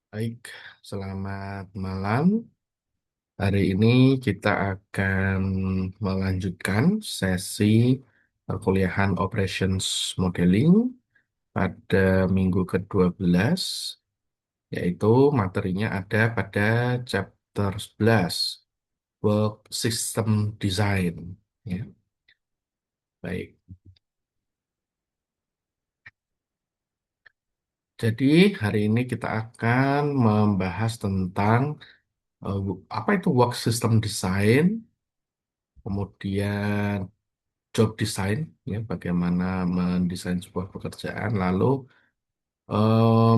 Baik, selamat malam. Hari ini kita akan melanjutkan sesi perkuliahan Operations Modeling pada minggu ke-12, yaitu materinya ada pada chapter 11, Work System Design. Ya, baik. Jadi hari ini kita akan membahas tentang apa itu Work System Design, kemudian job design, ya, bagaimana mendesain sebuah pekerjaan, lalu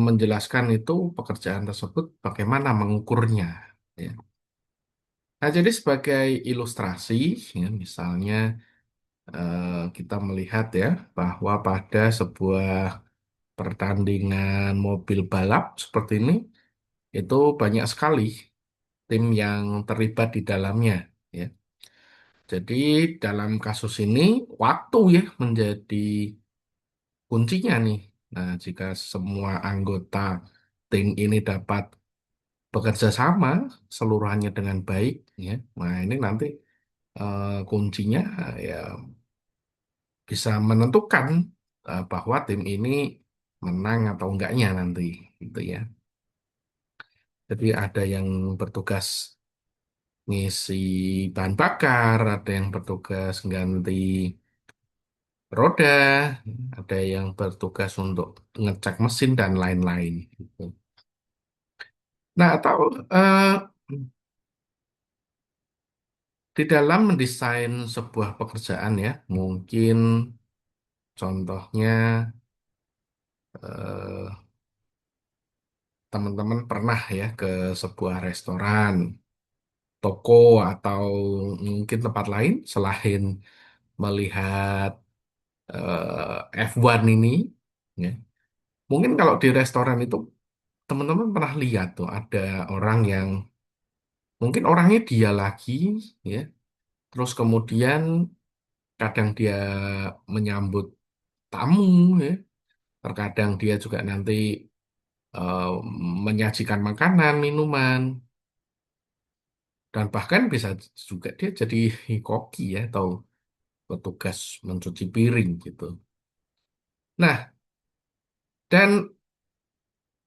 menjelaskan itu pekerjaan tersebut bagaimana mengukurnya, ya. Nah, jadi sebagai ilustrasi, ya, misalnya kita melihat ya bahwa pada sebuah pertandingan mobil balap seperti ini itu banyak sekali tim yang terlibat di dalamnya, ya. Jadi dalam kasus ini waktu ya menjadi kuncinya nih. Nah, jika semua anggota tim ini dapat bekerja sama seluruhannya dengan baik, ya, nah ini nanti kuncinya ya bisa menentukan bahwa tim ini menang atau enggaknya nanti, gitu ya. Jadi ada yang bertugas ngisi bahan bakar, ada yang bertugas ganti roda, ada yang bertugas untuk ngecek mesin dan lain-lain, gitu. Nah, atau eh, di dalam mendesain sebuah pekerjaan ya, mungkin contohnya eh, teman-teman pernah ya ke sebuah restoran, toko, atau mungkin tempat lain selain melihat F1 ini, ya. Mungkin kalau di restoran itu teman-teman pernah lihat tuh ada orang yang mungkin orangnya dia lagi, ya, terus kemudian kadang dia menyambut tamu, ya. Terkadang dia juga nanti eh, menyajikan makanan, minuman, dan bahkan bisa juga dia jadi koki ya, atau petugas mencuci piring gitu. Nah, dan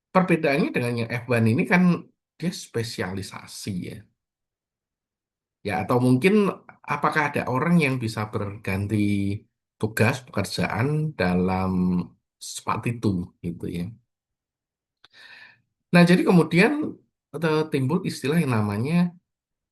perbedaannya dengan yang F1 ini kan dia spesialisasi ya. Ya, atau mungkin apakah ada orang yang bisa berganti tugas pekerjaan dalam seperti itu gitu ya. Nah, jadi kemudian timbul istilah yang namanya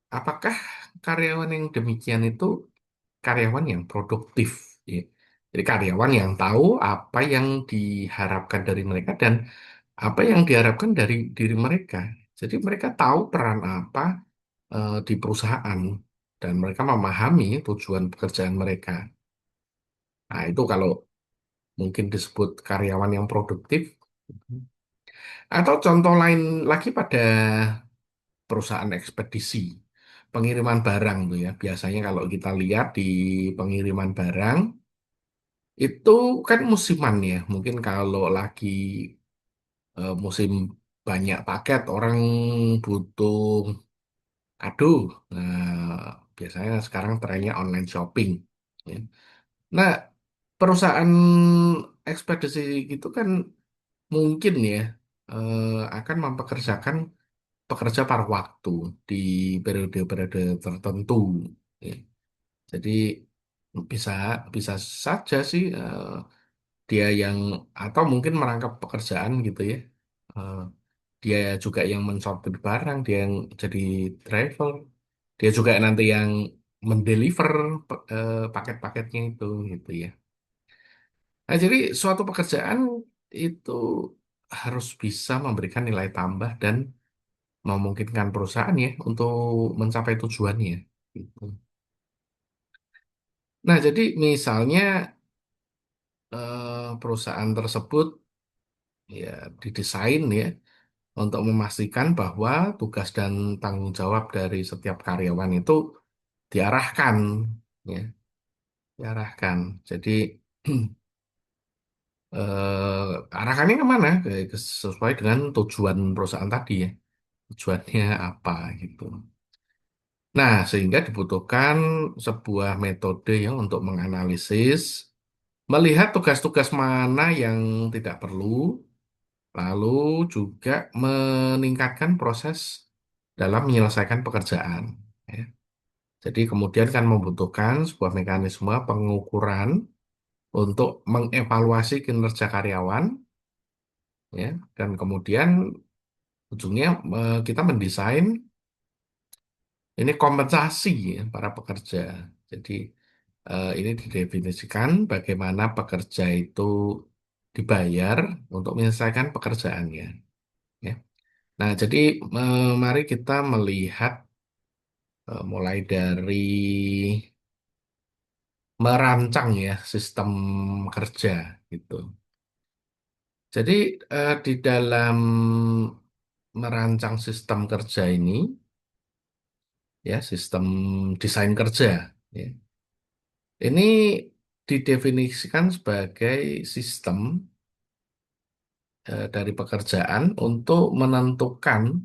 apakah karyawan yang demikian itu karyawan yang produktif, ya. Jadi karyawan yang tahu apa yang diharapkan dari mereka dan apa yang diharapkan dari diri mereka. Jadi mereka tahu peran apa di perusahaan dan mereka memahami tujuan pekerjaan mereka. Nah, itu kalau mungkin disebut karyawan yang produktif. Atau contoh lain lagi pada perusahaan ekspedisi, pengiriman barang tuh ya. Biasanya kalau kita lihat di pengiriman barang itu kan musiman ya. Mungkin kalau lagi musim banyak paket, orang butuh kado. Nah, biasanya sekarang trennya online shopping, ya. Nah, perusahaan ekspedisi gitu kan mungkin ya akan mempekerjakan pekerja paruh waktu di periode-periode tertentu, ya. Jadi bisa bisa saja sih dia yang atau mungkin merangkap pekerjaan gitu ya. Eh, dia juga yang mensortir barang, dia yang jadi driver, dia juga nanti yang mendeliver paket-paketnya itu gitu ya. Nah, jadi suatu pekerjaan itu harus bisa memberikan nilai tambah dan memungkinkan perusahaan ya untuk mencapai tujuannya gitu. Nah, jadi misalnya perusahaan tersebut ya didesain ya untuk memastikan bahwa tugas dan tanggung jawab dari setiap karyawan itu diarahkan, ya, diarahkan. Jadi Arahkannya kemana? Sesuai dengan tujuan perusahaan tadi ya. Tujuannya apa gitu. Nah, sehingga dibutuhkan sebuah metode yang untuk menganalisis, melihat tugas-tugas mana yang tidak perlu, lalu juga meningkatkan proses dalam menyelesaikan pekerjaan. Ya. Jadi kemudian kan membutuhkan sebuah mekanisme pengukuran untuk mengevaluasi kinerja karyawan, ya, dan kemudian ujungnya kita mendesain ini kompensasi ya, para pekerja. Jadi ini didefinisikan bagaimana pekerja itu dibayar untuk menyelesaikan pekerjaannya. Ya. Nah, jadi mari kita melihat mulai dari merancang ya sistem kerja gitu. Jadi di dalam merancang sistem kerja ini, ya sistem desain kerja, ya, ini didefinisikan sebagai sistem dari pekerjaan untuk menentukan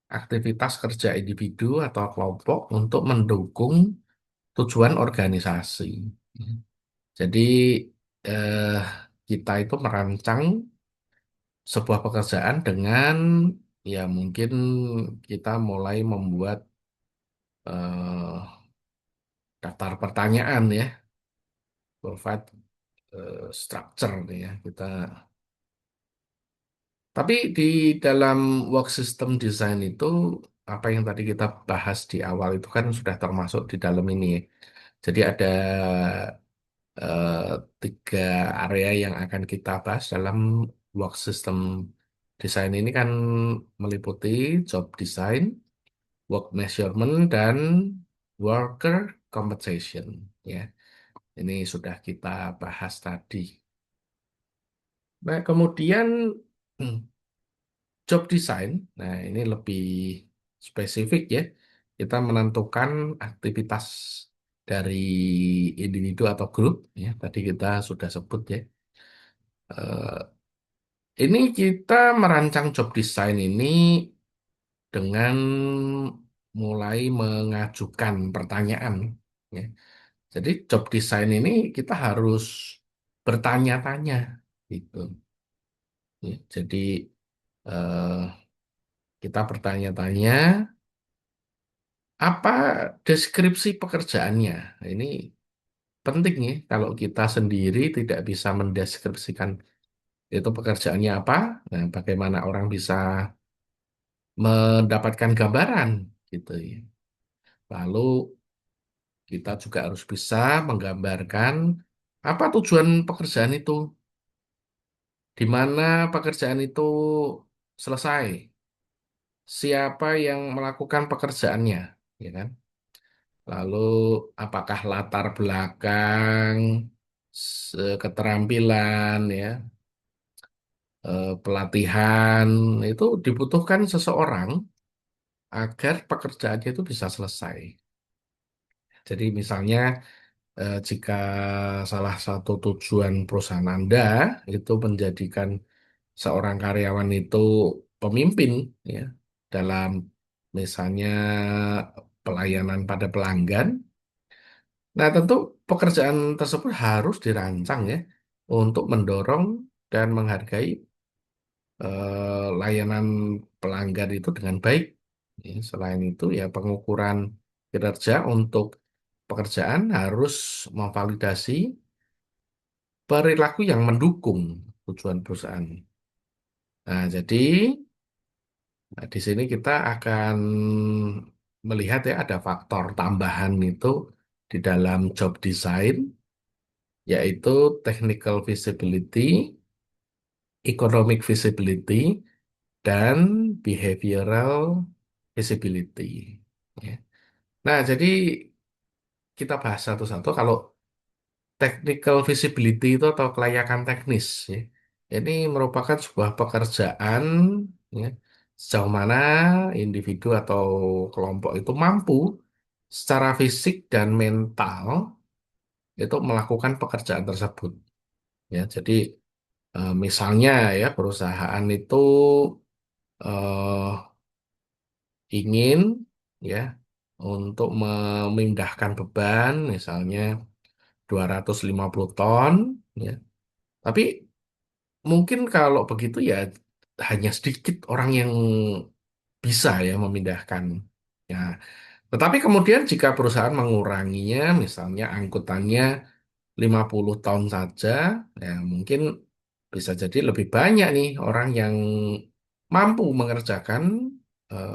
aktivitas kerja individu atau kelompok untuk mendukung tujuan organisasi. Jadi eh, kita itu merancang sebuah pekerjaan dengan ya mungkin kita mulai membuat eh, daftar pertanyaan ya, provide structure nih ya kita. Tapi di dalam work system design itu apa yang tadi kita bahas di awal itu kan sudah termasuk di dalam ini ya. Jadi ada eh, tiga area yang akan kita bahas dalam work system design ini kan meliputi job design, work measurement, dan worker compensation. Ya, ini sudah kita bahas tadi. Nah, kemudian job design, nah ini lebih spesifik ya. Kita menentukan aktivitas dari individu atau grup, ya. Tadi kita sudah sebut ya. Eh, ini kita merancang job design ini dengan mulai mengajukan pertanyaan, ya. Jadi job design ini kita harus bertanya-tanya, gitu. Ya, jadi eh, kita bertanya-tanya apa deskripsi pekerjaannya. Nah, ini penting ya, kalau kita sendiri tidak bisa mendeskripsikan itu pekerjaannya apa, nah bagaimana orang bisa mendapatkan gambaran gitu ya. Lalu kita juga harus bisa menggambarkan apa tujuan pekerjaan itu, di mana pekerjaan itu selesai, siapa yang melakukan pekerjaannya, ya kan? Lalu apakah latar belakang, keterampilan, ya, pelatihan itu dibutuhkan seseorang agar pekerjaannya itu bisa selesai. Jadi misalnya jika salah satu tujuan perusahaan Anda itu menjadikan seorang karyawan itu pemimpin ya dalam misalnya pelayanan pada pelanggan. Nah, tentu pekerjaan tersebut harus dirancang ya untuk mendorong dan menghargai layanan pelanggan itu dengan baik. Ya, selain itu ya pengukuran kinerja untuk pekerjaan harus memvalidasi perilaku yang mendukung tujuan perusahaan. Nah, jadi di sini kita akan melihat ya ada faktor tambahan itu di dalam job design, yaitu technical visibility, economic visibility, dan behavioral visibility. Ya. Nah, jadi kita bahas satu-satu. Kalau technical visibility itu atau kelayakan teknis, ya, ini merupakan sebuah pekerjaan ya, sejauh mana individu atau kelompok itu mampu secara fisik dan mental itu melakukan pekerjaan tersebut. Ya, jadi Misalnya ya perusahaan itu eh, ingin ya untuk memindahkan beban misalnya 250 ton ya. Tapi mungkin kalau begitu ya hanya sedikit orang yang bisa ya memindahkan. Ya, tetapi kemudian jika perusahaan menguranginya, misalnya angkutannya 50 ton saja, ya mungkin bisa jadi lebih banyak nih orang yang mampu mengerjakan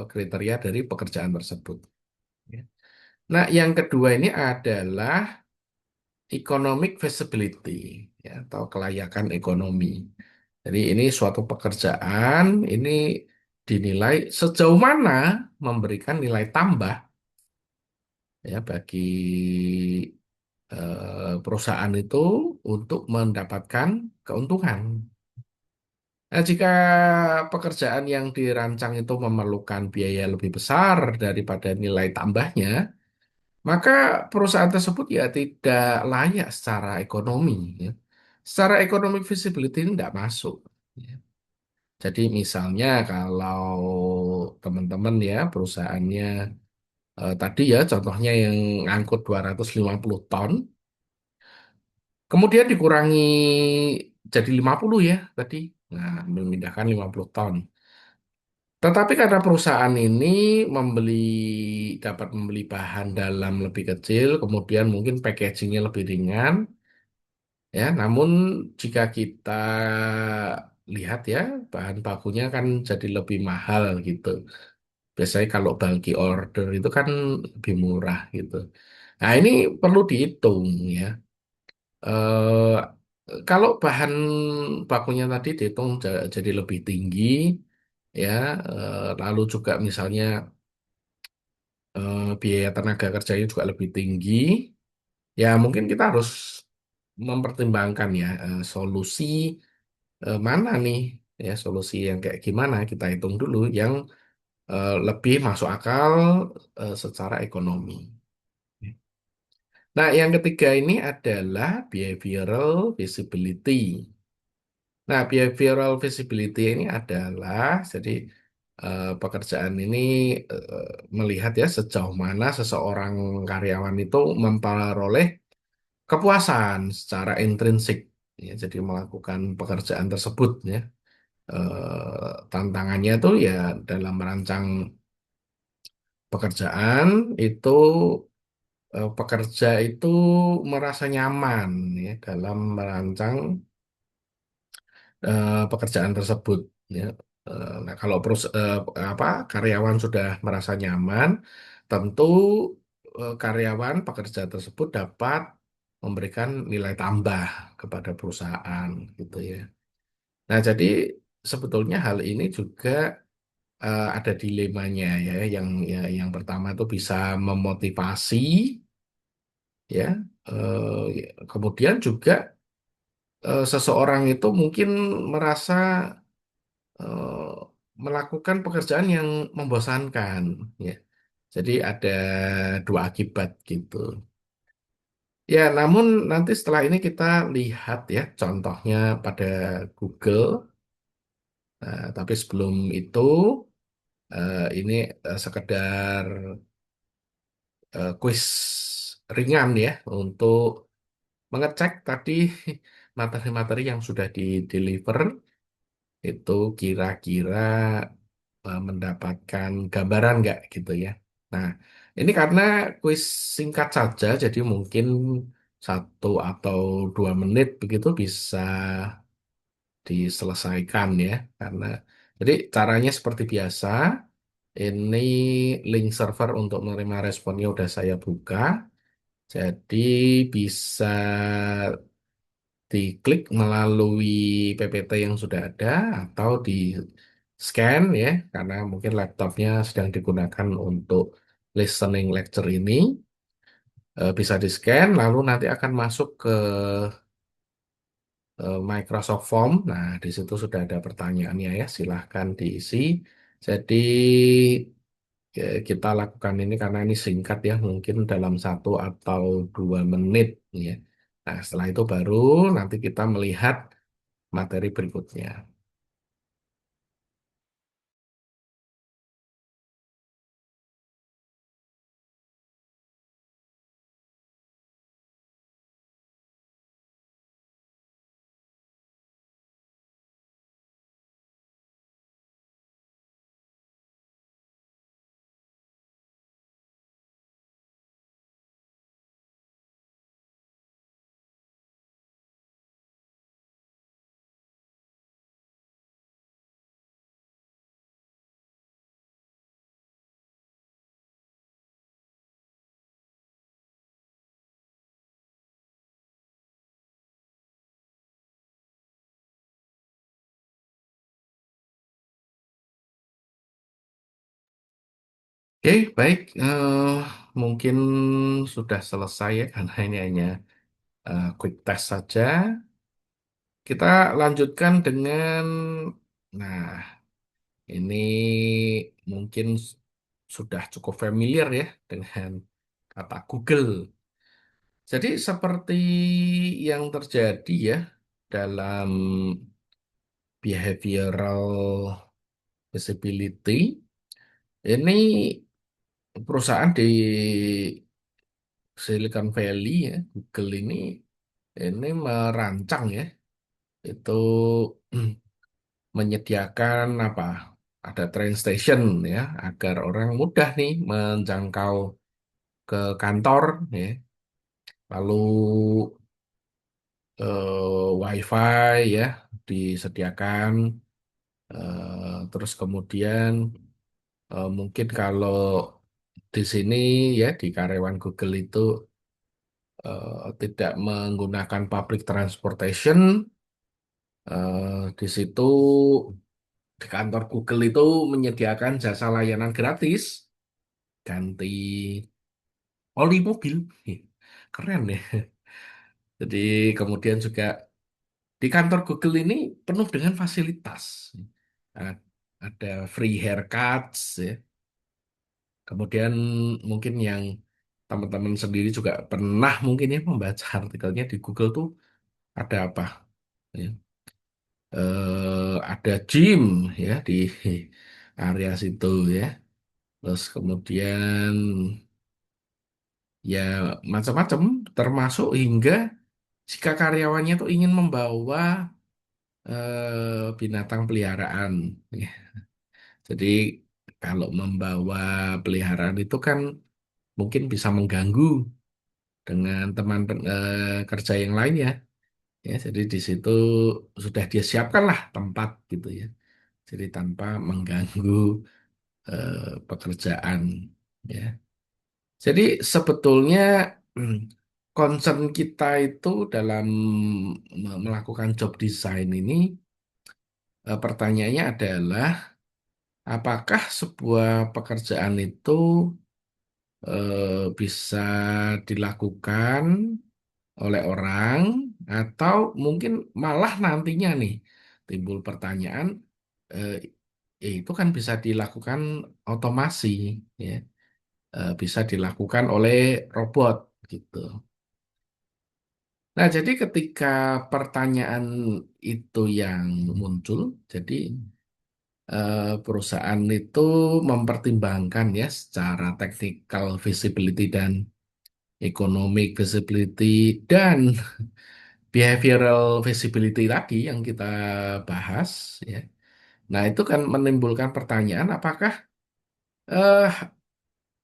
kriteria dari pekerjaan tersebut. Ya. Nah, yang kedua ini adalah economic feasibility, ya, atau kelayakan ekonomi. Jadi ini suatu pekerjaan ini dinilai sejauh mana memberikan nilai tambah ya bagi perusahaan itu untuk mendapatkan keuntungan. Nah, jika pekerjaan yang dirancang itu memerlukan biaya lebih besar daripada nilai tambahnya, maka perusahaan tersebut ya tidak layak secara ekonomi. Ya. Secara ekonomi feasibility ini tidak masuk. Ya. Jadi misalnya kalau teman-teman ya perusahaannya tadi ya contohnya yang ngangkut 250 ton, kemudian dikurangi jadi 50 ya tadi. Nah, memindahkan 50 ton. Tetapi karena perusahaan ini membeli dapat membeli bahan dalam lebih kecil, kemudian mungkin packagingnya lebih ringan, ya. Namun jika kita lihat ya bahan bakunya kan jadi lebih mahal gitu. Biasanya kalau bulky order itu kan lebih murah gitu. Nah ini perlu dihitung ya. Eh, Kalau bahan bakunya tadi dihitung jadi lebih tinggi, ya, lalu juga misalnya biaya tenaga kerjanya juga lebih tinggi, ya mungkin kita harus mempertimbangkan ya solusi mana nih, ya solusi yang kayak gimana kita hitung dulu yang lebih masuk akal secara ekonomi. Nah, yang ketiga ini adalah behavioral visibility. Nah, behavioral visibility ini adalah jadi pekerjaan ini melihat ya sejauh mana seseorang karyawan itu memperoleh kepuasan secara intrinsik, ya, jadi melakukan pekerjaan tersebut ya. Tantangannya itu ya dalam merancang pekerjaan itu pekerja itu merasa nyaman ya dalam merancang pekerjaan tersebut ya. Nah, kalau apa karyawan sudah merasa nyaman, tentu karyawan pekerja tersebut dapat memberikan nilai tambah kepada perusahaan gitu ya. Nah, jadi sebetulnya hal ini juga ada dilemanya ya, yang pertama itu bisa memotivasi ya, kemudian juga seseorang itu mungkin merasa eh, melakukan pekerjaan yang membosankan ya. Jadi ada dua akibat gitu. Ya, namun nanti setelah ini kita lihat ya contohnya pada Google. Tapi sebelum itu ini sekedar kuis ringan ya untuk mengecek tadi materi-materi yang sudah di-deliver itu kira-kira mendapatkan gambaran nggak gitu ya. Nah, ini karena kuis singkat saja, jadi mungkin 1 atau 2 menit begitu bisa diselesaikan ya. Karena jadi caranya seperti biasa. Ini link server untuk menerima responnya udah saya buka. Jadi bisa diklik melalui PPT yang sudah ada atau di scan ya, karena mungkin laptopnya sedang digunakan untuk listening lecture ini. Bisa di scan, lalu nanti akan masuk ke Microsoft Form. Nah, di situ sudah ada pertanyaannya ya, silahkan diisi. Jadi kita lakukan ini karena ini singkat ya, mungkin dalam 1 atau 2 menit ya. Nah, setelah itu baru nanti kita melihat materi berikutnya. Oke, baik. Mungkin sudah selesai ya, karena ini hanya quick test saja. Kita lanjutkan dengan, nah, ini mungkin sudah cukup familiar ya dengan kata Google. Jadi seperti yang terjadi ya dalam behavioral visibility, ini perusahaan di Silicon Valley ya, Google ini merancang ya, itu menyediakan apa? Ada train station ya, agar orang mudah nih menjangkau ke kantor ya. Lalu WiFi ya disediakan. Terus kemudian mungkin kalau di sini ya di karyawan Google itu tidak menggunakan public transportation, di situ di kantor Google itu menyediakan jasa layanan gratis ganti oli mobil. Ih, keren ya. Jadi kemudian juga di kantor Google ini penuh dengan fasilitas. A- Ada free haircuts ya. Kemudian mungkin yang teman-teman sendiri juga pernah mungkin ya membaca artikelnya di Google tuh ada apa? Ya. Ada gym ya di area situ ya. Terus kemudian ya macam-macam termasuk hingga jika karyawannya tuh ingin membawa binatang peliharaan. Ya. Jadi kalau membawa peliharaan itu kan mungkin bisa mengganggu dengan teman kerja yang lain ya. Ya, jadi di situ sudah dia siapkan lah tempat gitu ya. Jadi tanpa mengganggu pekerjaan ya. Jadi sebetulnya hmm, concern kita itu dalam melakukan job design ini pertanyaannya adalah apakah sebuah pekerjaan itu bisa dilakukan oleh orang atau mungkin malah nantinya nih timbul pertanyaan eh, itu kan bisa dilakukan otomasi ya. Bisa dilakukan oleh robot gitu. Nah, jadi ketika pertanyaan itu yang muncul, jadi perusahaan itu mempertimbangkan ya secara technical visibility dan economic visibility dan behavioral visibility tadi yang kita bahas ya. Nah, itu kan menimbulkan pertanyaan apakah eh,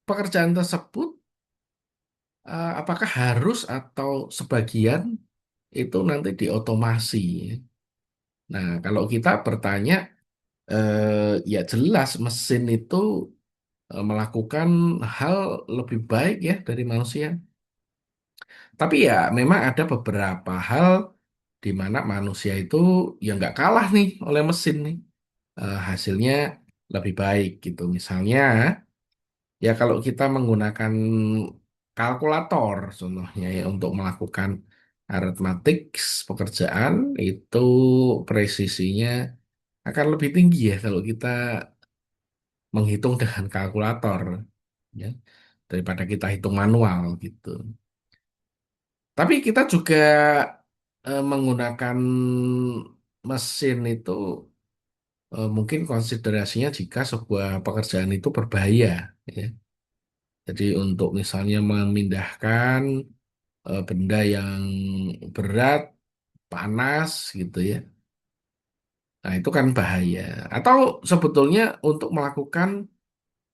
pekerjaan tersebut apakah harus atau sebagian itu nanti diotomasi. Nah, kalau kita bertanya ya jelas mesin itu melakukan hal lebih baik ya dari manusia. Tapi ya memang ada beberapa hal di mana manusia itu ya nggak kalah nih oleh mesin nih. Hasilnya lebih baik gitu. Misalnya ya kalau kita menggunakan kalkulator contohnya ya untuk melakukan aritmatik pekerjaan itu presisinya akan lebih tinggi ya kalau kita menghitung dengan kalkulator ya daripada kita hitung manual gitu. Tapi kita juga menggunakan mesin itu mungkin konsiderasinya jika sebuah pekerjaan itu berbahaya, ya. Jadi untuk misalnya memindahkan benda yang berat, panas gitu ya. Nah, itu kan bahaya. Atau sebetulnya untuk melakukan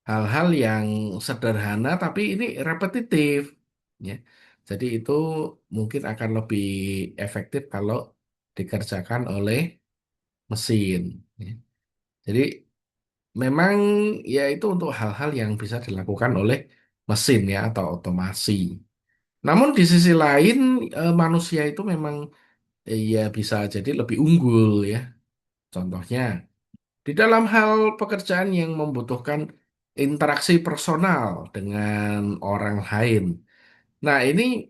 hal-hal yang sederhana tapi ini repetitif, ya. Jadi itu mungkin akan lebih efektif kalau dikerjakan oleh mesin, ya. Jadi memang ya itu untuk hal-hal yang bisa dilakukan oleh mesin ya atau otomasi. Namun di sisi lain manusia itu memang ya bisa jadi lebih unggul ya. Contohnya di dalam hal pekerjaan yang membutuhkan interaksi personal dengan orang lain. Nah, ini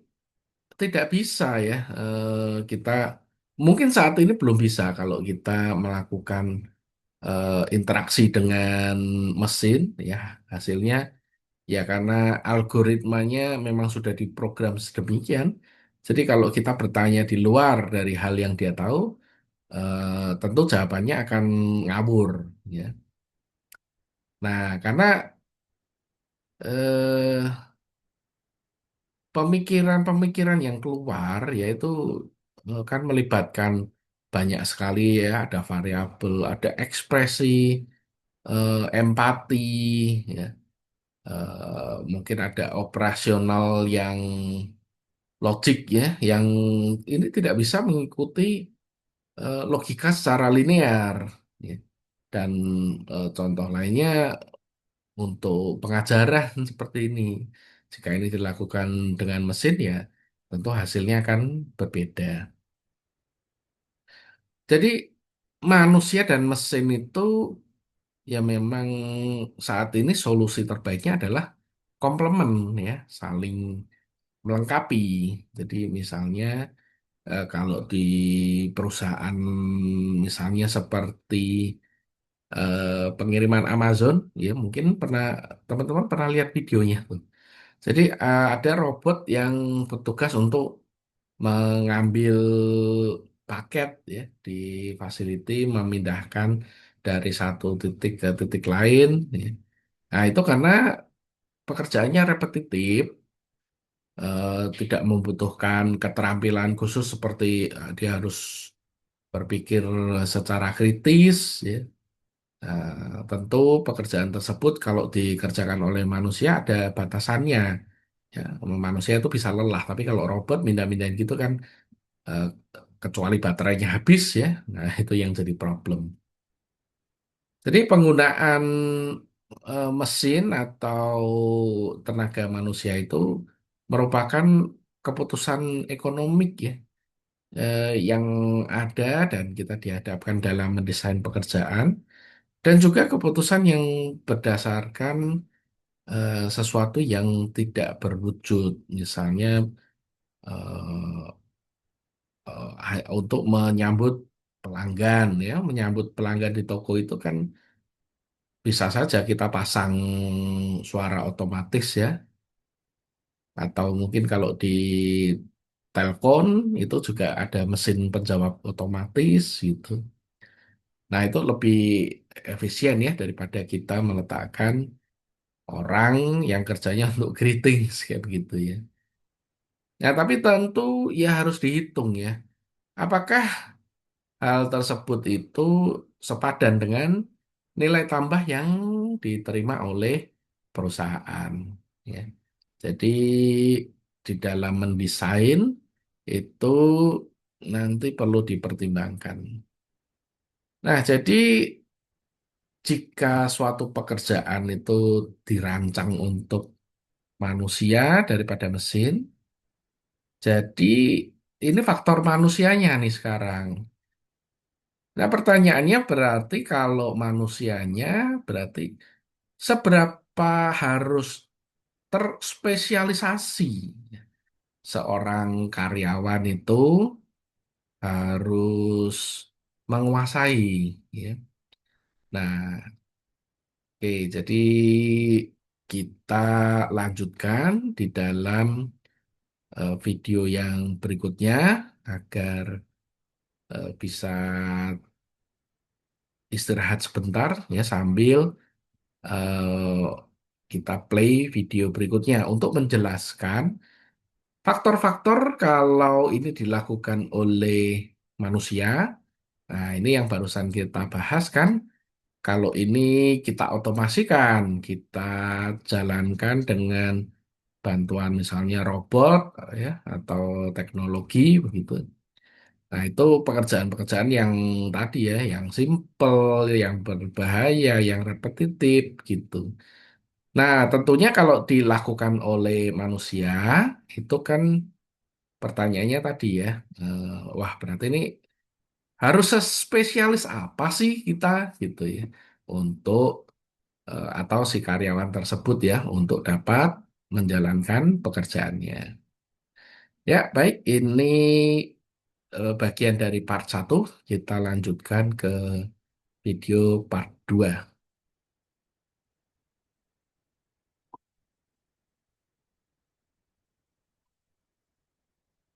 tidak bisa ya kita mungkin saat ini belum bisa kalau kita melakukan interaksi dengan mesin ya hasilnya ya karena algoritmanya memang sudah diprogram sedemikian. Jadi kalau kita bertanya di luar dari hal yang dia tahu, tentu jawabannya akan ngawur ya. Nah, karena eh, pemikiran-pemikiran yang keluar yaitu kan melibatkan banyak sekali ya, ada variabel, ada ekspresi, empati, ya. Mungkin ada operasional yang logik ya, yang ini tidak bisa mengikuti logika secara linear, ya. Dan contoh lainnya untuk pengajaran seperti ini. Jika ini dilakukan dengan mesin ya tentu hasilnya akan berbeda. Jadi manusia dan mesin itu ya memang saat ini solusi terbaiknya adalah komplement ya, saling melengkapi. Jadi misalnya kalau di perusahaan misalnya seperti pengiriman Amazon ya mungkin pernah teman-teman pernah lihat videonya tuh. Jadi ada robot yang bertugas untuk mengambil paket ya di facility, memindahkan dari satu titik ke titik lain, ya. Nah, itu karena pekerjaannya repetitif, tidak membutuhkan keterampilan khusus seperti dia harus berpikir secara kritis, ya. Tentu pekerjaan tersebut kalau dikerjakan oleh manusia ada batasannya. Ya, manusia itu bisa lelah, tapi kalau robot mindah-mindahin gitu kan eh, kecuali baterainya habis ya. Nah, itu yang jadi problem. Jadi penggunaan mesin atau tenaga manusia itu merupakan keputusan ekonomik ya yang ada dan kita dihadapkan dalam mendesain pekerjaan dan juga keputusan yang berdasarkan sesuatu yang tidak berwujud. Misalnya eh, untuk menyambut pelanggan ya, menyambut pelanggan di toko itu kan bisa saja kita pasang suara otomatis ya, atau mungkin kalau di telepon itu juga ada mesin penjawab otomatis gitu. Nah, itu lebih efisien ya daripada kita meletakkan orang yang kerjanya untuk greeting kayak begitu ya. Ya, tapi tentu ya harus dihitung ya. Apakah hal tersebut itu sepadan dengan nilai tambah yang diterima oleh perusahaan. Ya. Jadi di dalam mendesain itu nanti perlu dipertimbangkan. Nah, jadi jika suatu pekerjaan itu dirancang untuk manusia daripada mesin, jadi ini faktor manusianya nih sekarang. Nah, pertanyaannya berarti kalau manusianya berarti seberapa harus terspesialisasi seorang karyawan itu harus menguasai ya. Nah, oke, jadi kita lanjutkan di dalam video yang berikutnya agar bisa istirahat sebentar ya sambil eh, kita play video berikutnya untuk menjelaskan faktor-faktor kalau ini dilakukan oleh manusia. Nah, ini yang barusan kita bahas kan. Kalau ini kita otomasikan, kita jalankan dengan bantuan misalnya robot ya atau teknologi begitu. Nah, itu pekerjaan-pekerjaan yang tadi ya, yang simple, yang berbahaya, yang repetitif gitu. Nah, tentunya kalau dilakukan oleh manusia, itu kan pertanyaannya tadi ya, wah berarti ini harus spesialis apa sih kita gitu ya, untuk atau si karyawan tersebut ya, untuk dapat menjalankan pekerjaannya. Ya, baik, ini bagian dari part 1. Kita lanjutkan ke video part 2.